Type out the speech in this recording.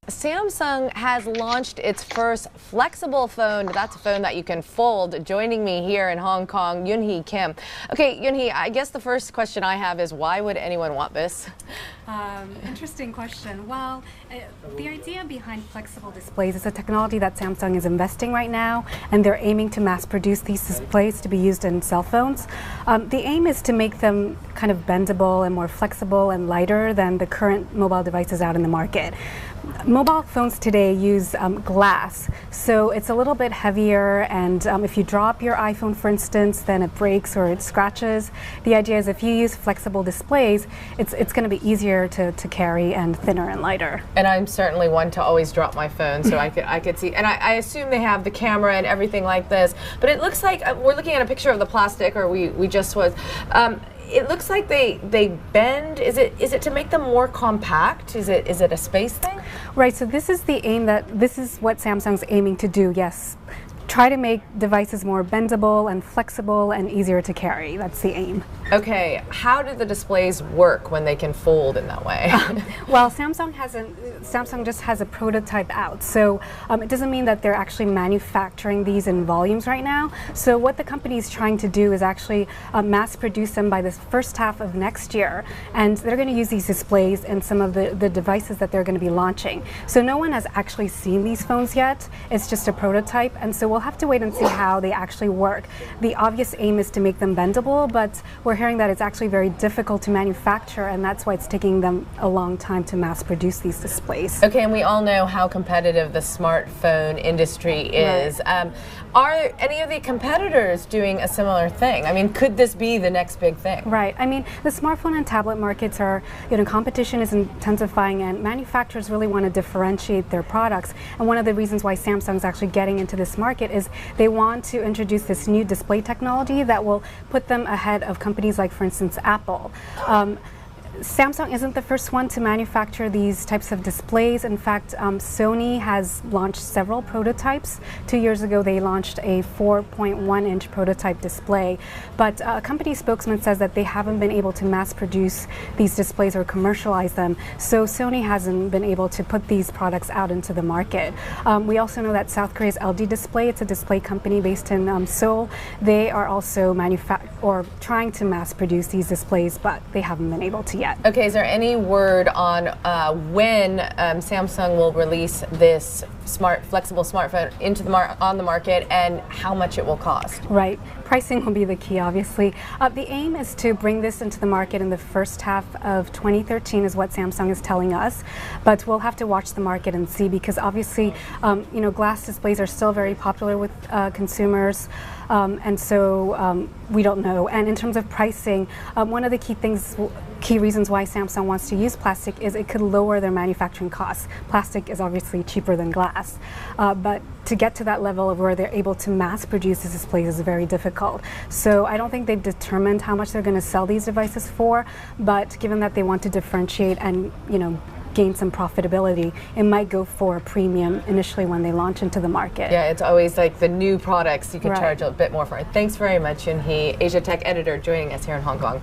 Samsung has launched its first flexible phone. That's a phone that you can fold. Joining me here in Hong Kong, Yoonhee Kim. Okay, Yoonhee, I guess the first question I have is why would anyone want this? Interesting question. Well, the idea behind flexible displays is a technology that Samsung is investing right now, and they're aiming to mass produce these displays to be used in cell phones. The aim is to make them kind of bendable and more flexible and lighter than the current mobile devices out in the market. Mobile phones today use glass, so it's a little bit heavier, and if you drop your iPhone, for instance, then it breaks or it scratches. The idea is if you use flexible displays, it's going to be easier to carry and thinner and lighter. And I'm certainly one to always drop my phone, so I could see. And I assume they have the camera and everything like this, but it looks like we're looking at a picture of the plastic, or we just was. It looks like they bend. Is it to make them more compact? Is it a space thing? Right. So this is the aim this is what Samsung's aiming to do. Yes. Try to make devices more bendable and flexible and easier to carry. That's the aim. Okay, how do the displays work when they can fold in that way? Well, Samsung just has a prototype out, so it doesn't mean that they're actually manufacturing these in volumes right now. So what the company is trying to do is actually mass produce them by the first half of next year, and they're going to use these displays in some of the devices that they're going to be launching. So no one has actually seen these phones yet. It's just a prototype, and so we'll have to wait and see how they actually work. The obvious aim is to make them bendable, but we're hearing that it's actually very difficult to manufacture, and that's why it's taking them a long time to mass produce these displays. Okay, and we all know how competitive the smartphone industry is. Right. Are any of the competitors doing a similar thing? I mean, could this be the next big thing? Right. I mean, the smartphone and tablet markets are, competition is intensifying, and manufacturers really want to differentiate their products. And one of the reasons why Samsung's actually getting into this market is they want to introduce this new display technology that will put them ahead of companies like, for instance, Apple. Samsung isn't the first one to manufacture these types of displays. In fact, Sony has launched several prototypes. 2 years ago, they launched a 4.1-inch prototype display. But a company spokesman says that they haven't been able to mass produce these displays or commercialize them. So Sony hasn't been able to put these products out into the market. We also know that South Korea's LG Display, it's a display company based in Seoul. They are also trying to mass produce these displays, but they haven't been able to yet. Okay, is there any word on when Samsung will release this flexible smartphone on the market, and how much it will cost? Right. Pricing will be the key, obviously. The aim is to bring this into the market in the first half of 2013 is what Samsung is telling us, but we'll have to watch the market and see, because obviously, glass displays are still very popular with consumers, and so we don't know. And in terms of pricing, one of the key reasons why Samsung wants to use plastic is it could lower their manufacturing costs. Plastic is obviously cheaper than glass, but to get to that level of where they're able to mass produce these displays is very difficult. So I don't think they've determined how much they're going to sell these devices for, but given that they want to differentiate and gain some profitability, it might go for a premium initially when they launch into the market. Yeah, it's always like the new products you can Right. charge a bit more for. Thanks very much, Yoonhee, Asia Tech editor, joining us here in Hong Kong.